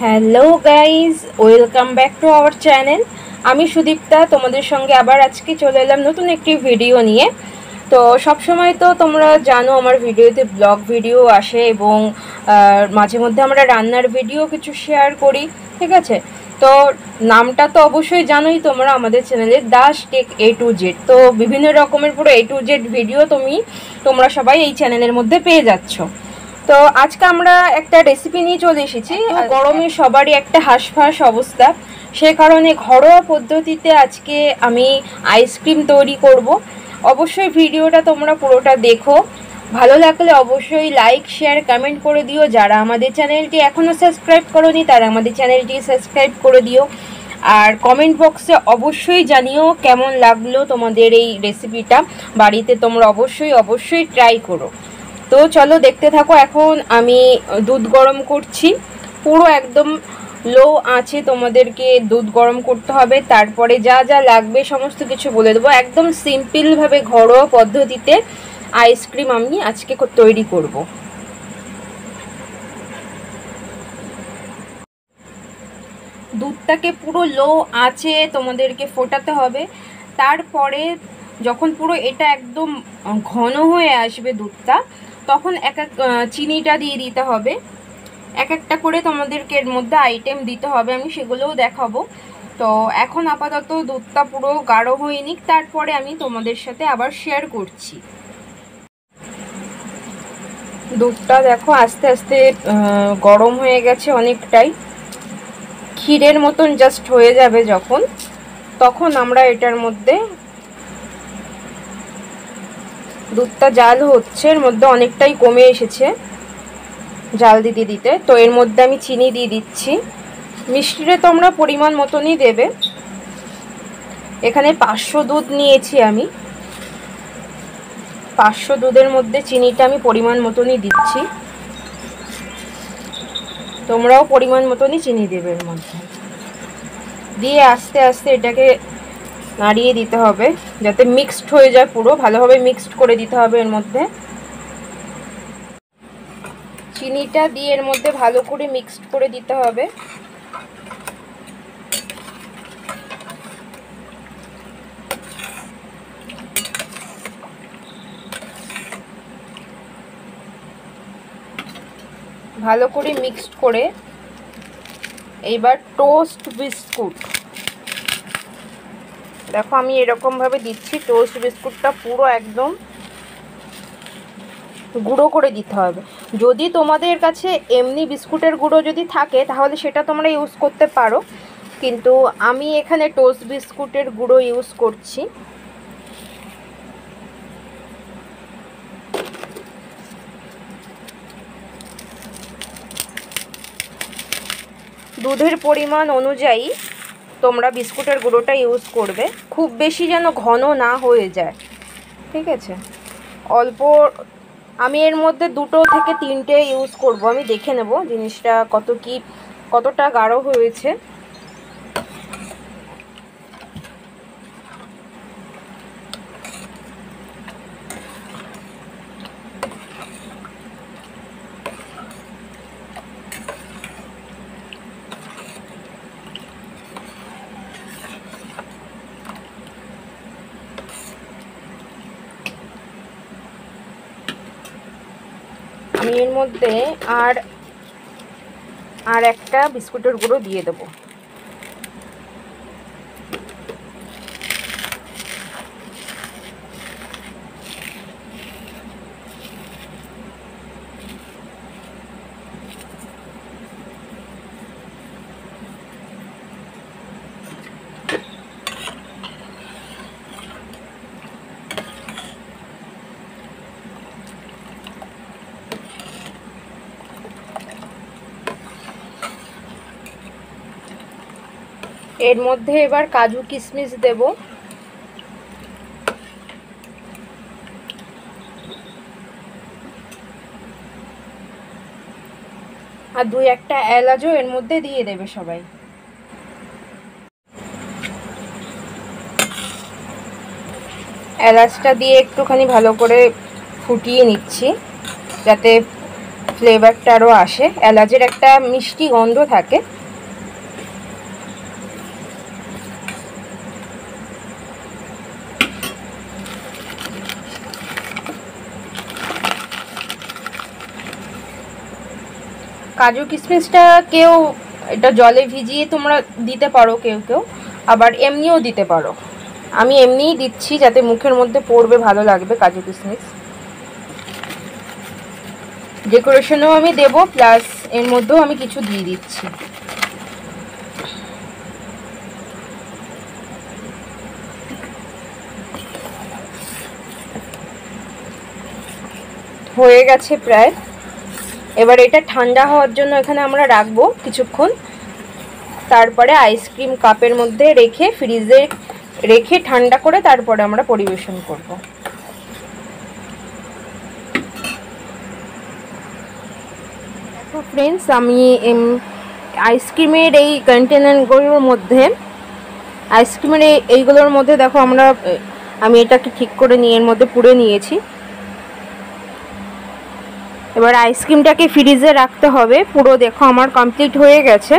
Hello guys, welcome back to our channel. আমি সুদীপ্তা, তোমাদের সঙ্গে আবার আজকে চলে এলাম নতুন একটি ভিডিও নিয়ে। তো সবসময় তো তোমরা জানো আমার ভিডিওতে ব্লগ ভিডিও আসে এবং মাঝে মধ্যে আমরা রান্নার ভিডিও কিছু শেয়ার করি, ঠিক আছে। তো নামটা তো অবশ্যই জানোই তোমরা আমাদের চ্যানেলে, Das tech A to Z. তো বিভিন্ন রকমের পুরো এ টু জেড ভিডিও তোমরা সবাই এই চ্যানেলের মধ্যে পেয়ে যাচ্ছ। তো আজকে আমরা একটা রেসিপি নিয়ে চলে এসেছি। গরমে সবারই একটা হাঁসফাঁস অবস্থা, সে কারণে ঘরোয়া পদ্ধতিতে আজকে আমি আইসক্রিম তৈরি করব। অবশ্যই ভিডিওটা তোমরা পুরোটা দেখো, ভালো লাগলে অবশ্যই লাইক শেয়ার কমেন্ট করে দিও। যারা আমাদের চ্যানেলটি এখনও সাবস্ক্রাইব করোনি তারা আমাদের চ্যানেলটি সাবস্ক্রাইব করে দিও। আর কমেন্ট বক্সে অবশ্যই জানিও কেমন লাগলো তোমাদের এই রেসিপিটা। বাড়িতে তোমরা অবশ্যই ট্রাই করো। তো চলো দেখতে থাকো। এখন আমি দুধ গরম করছি, পুরো একদম লো আঁচে তোমাদেরকে দুধ গরম করতে হবে। তারপরে যা যা লাগবে সমস্ত কিছু বলে দেবো। একদম সিম্পলভাবে ঘরোয়া পদ্ধতিতে আইসক্রিম আমি আজকে তৈরি করব। দুধটাকে পুরো লো আঁচে তোমাদেরকে ফোটাতে হবে। তারপরে যখন পুরো এটা একদম ঘন হয়ে আসবে দুধটা, তখন এক এক চিনিটা দিয়ে দিতে হবে। এক একটা করে তোমাদেরকে এর মধ্যে আইটেম দিতে হবে, আমি সেগুলোও দেখাবো। তো এখন আপাতত দুধটা পুরো গাঢ় হয়ে নিক, তারপরে আমি তোমাদের সাথে আবার শেয়ার করছি। দুধটা দেখো আস্তে আস্তে গরম হয়ে গেছে অনেকটাই, ক্ষীরের মতন জাস্ট হয়ে যাবে যখন, তখন আমরা এটার মধ্যে দুধটা জাল হচ্ছে, এর মধ্যে অনেকটাই কমে এসেছে জাল দিতে দিতে। তো এর মধ্যে আমি চিনি দিয়ে দিচ্ছি। মিষ্টিটা তোমরা পরিমাণ মতনই দেবে। এখানে 500 দুধ নিয়েছি আমি, 500 দুধের মধ্যে চিনিটা আমি পরিমাণ মতনই দিচ্ছি। তোমরাও পরিমাণ মতনই চিনি দেবে এর মধ্যে। দিয়ে আস্তে আস্তে এটাকে নাড়িয়ে দিতে হবে যাতে মিক্সড হয়ে যায়, পুরো ভালোভাবে মিক্সড করে দিতে হবে। এর মধ্যে চিনিটা দিয়ে এর মধ্যে ভালো করে মিক্সড করে দিতে হবে। ভালো করে মিক্সড করে এইবার টোস্ট বিস্কুট, দেখো আমি এরকমভাবে দিচ্ছি। টোস্ট বিস্কুটটা পুরো একদম গুঁড়ো করে দিতে হবে। যদি তোমাদের কাছে এমনি বিস্কুটের গুঁড়ো যদি থাকে তাহলে সেটা তোমরা ইউজ করতে পারো, কিন্তু আমি এখানে টোস্ট বিস্কুটের গুঁড়ো ইউজ করছি। দুধের পরিমাণ অনুযায়ী তোমরা বিস্কুটের গুঁড়োটা ইউজ করবে, খুব বেশি যেন ঘন না হয়ে যায়, ঠিক আছে। অল্প, আমি এর মধ্যে 2 থেকে 3টে ইউজ করব। আমি দেখে নেব জিনিসটা কতটা গাঢ় হয়েছে। আমি এর মধ্যে আর একটা বিস্কুটের গুঁড়ো দিয়ে দেবো। এর মধ্যে এবার কাজু কিশমিশ দেব। আর 2-1টা এলাচও এর মধ্যে দিয়ে দেবে সবাই। এলাচটা দিয়ে একটুখানি ভালো করে ফুটিয়ে নিচ্ছি যাতে ফ্লেভারটা আরও আসে, এলাচের একটা মিষ্টি গন্ধ থাকে। কাজু কিশমিশটা কেউ এটা জলে ভিজিয়ে তোমরা দিতে পারো, কেউ কেউ আবার এমনিও দিতে পারো। আমি এমনিই দিচ্ছি যাতে মুখের মধ্যে পড়বে, ভালো লাগবে কাজু কিশমিশ। ডেকোরেশনেও আমি দেবো, প্লাস এর মধ্যেও আমি কিছু দিয়ে দিচ্ছি। হয়ে গেছে প্রায়। এবার এটা ঠান্ডা হওয়ার জন্য এখানে আমরা রাখবো কিছুক্ষণ, তারপরে আইসক্রিম কাপের মধ্যে রেখে ফ্রিজে রেখে ঠান্ডা করে তারপরে আমরা পরিবেশন করব। দেখো ফ্রেন্ডস, আমি আইসক্রিমের এই কন্টেনারগুলোর মধ্যে এইগুলোর মধ্যে দেখো আমি এটাকে ঠিক করে নিয়ে এর মধ্যে পুরে নিয়েছি। এবার আইসক্রিমটাকে ফ্রিজে রাখতে হবে পুরো। দেখো আমার কমপ্লিট হয়ে গেছে।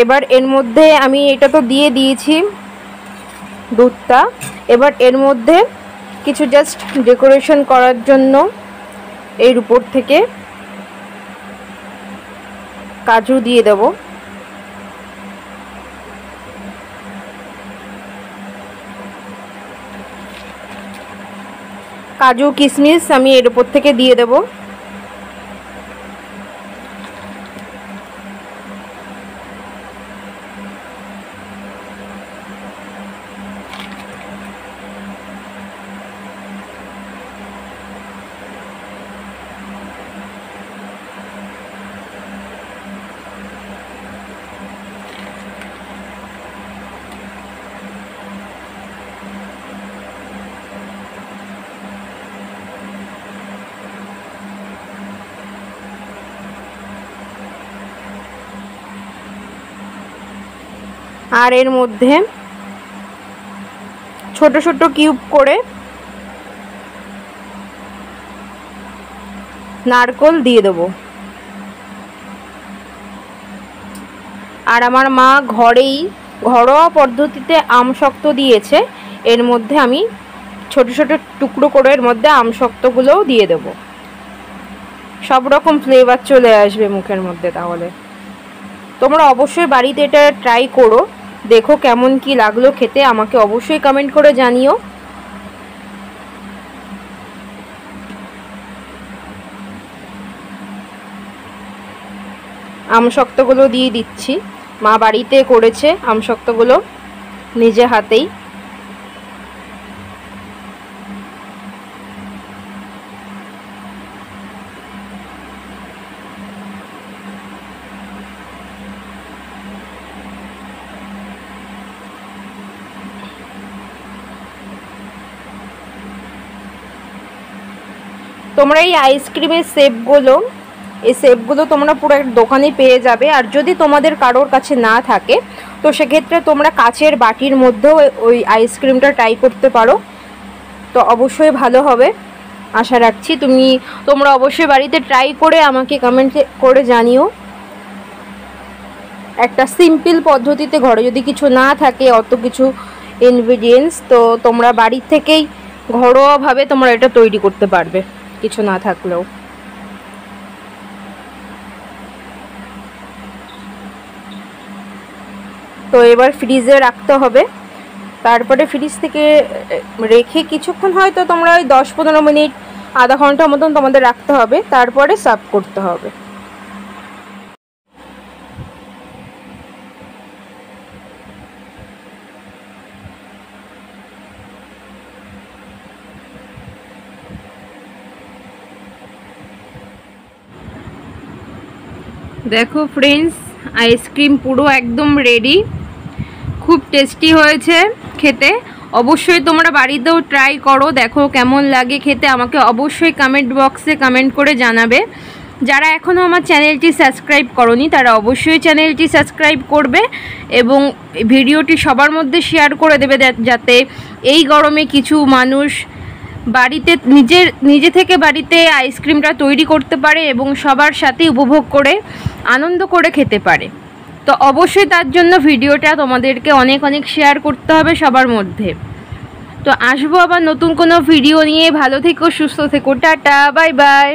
এবার এর মধ্যে আমি এটা তো দিয়ে দিয়েছি দুধটা। এবার এর মধ্যে কিছু জাস্ট ডেকোরেশন করার জন্য এর উপর থেকে কাজু দিয়ে দেব। কাজু কিশমিশ আমি এর উপর থেকে দিয়ে দেব। আর এর মধ্যে ছোট ছোট কিউব করে নারকেল দিয়ে দেব। আর আমার মা ঘরোয়া পদ্ধতিতে আমশক্ত দিয়েছে, এর মধ্যে আমি ছোট ছোট টুকরো করে এর মধ্যে আমশক্তগুলোও দিয়ে দেব। সব রকম ফ্লেভার চলে আসবে মুখের মধ্যে। তাহলে তোমরা অবশ্যই বাড়িতে এটা ট্রাই করো, দেখো কেমন কি লাগলো খেতে, আমাকে অবশ্যই কমেন্ট করে জানিও। আমশক্তগুলো দিয়ে দিচ্ছি। মা বাড়িতে করেছে আমশক্তগুলো নিজে হাতেই। তোমরা এই আইসক্রিমের শেপগুলো তোমরা পুরো দোকানে পেয়ে যাবে। আর যদি তোমাদের কারোর কাছে না থাকে তো সেক্ষেত্রে তোমরা কাচের বাটির মধ্যেও ওই আইসক্রিমটা ট্রাই করতে পারো, তো অবশ্যই ভালো হবে। আশা রাখছি তোমরা অবশ্যই বাড়িতে ট্রাই করে আমাকে কমেন্ট করে জানিও। একটা সিম্পল পদ্ধতিতে, ঘরে যদি কিছু না থাকে অত কিছু ইনগ্রিডিয়েন্টস, তো তোমরা বাড়ি থেকেই ঘরোয়াভাবে তোমরা এটা তৈরি করতে পারবে কিছু না থাকলেও। তো এবার ফ্রিজে রাখতে হবে। তারপরে ফ্রিজ থেকে রেখে কিছুক্ষণ, হয়তো তোমরা ওই 10-15 মিনিট আধা ঘন্টা মতন তোমাদের রাখতে হবে, তারপরে সার্ভ করতে হবে। দেখো ফ্রেন্ডস, আইসক্রিম পুরো একদম রেডি। খুব টেস্টি হয়েছে খেতে। অবশ্যই তোমরা বাড়িতেও ট্রাই করো, দেখো কেমন লাগে খেতে, আমাকে অবশ্যই কমেন্ট বক্সে কমেন্ট করে জানাবে। যারা এখনও আমার চ্যানেলটি সাবস্ক্রাইব করনি তারা অবশ্যই চ্যানেলটি সাবস্ক্রাইব করবে এবং ভিডিওটি সবার মধ্যে শেয়ার করে দেবে, যাতে এই গরমে কিছু মানুষ বাড়িতে নিজে থেকে বাড়িতে আইসক্রিমটা তৈরি করতে পারে এবং সবার সাথে উপভোগ করে আনন্দ করে খেতে পারে। তো অবশ্যই তার জন্য ভিডিওটা তোমাদেরকে অনেক অনেক শেয়ার করতে হবে সবার মধ্যে। তো আসবো আবার নতুন কোনো ভিডিও নিয়ে। ভালো থেকো, সুস্থ থেকো, টাটা, বাই বাই।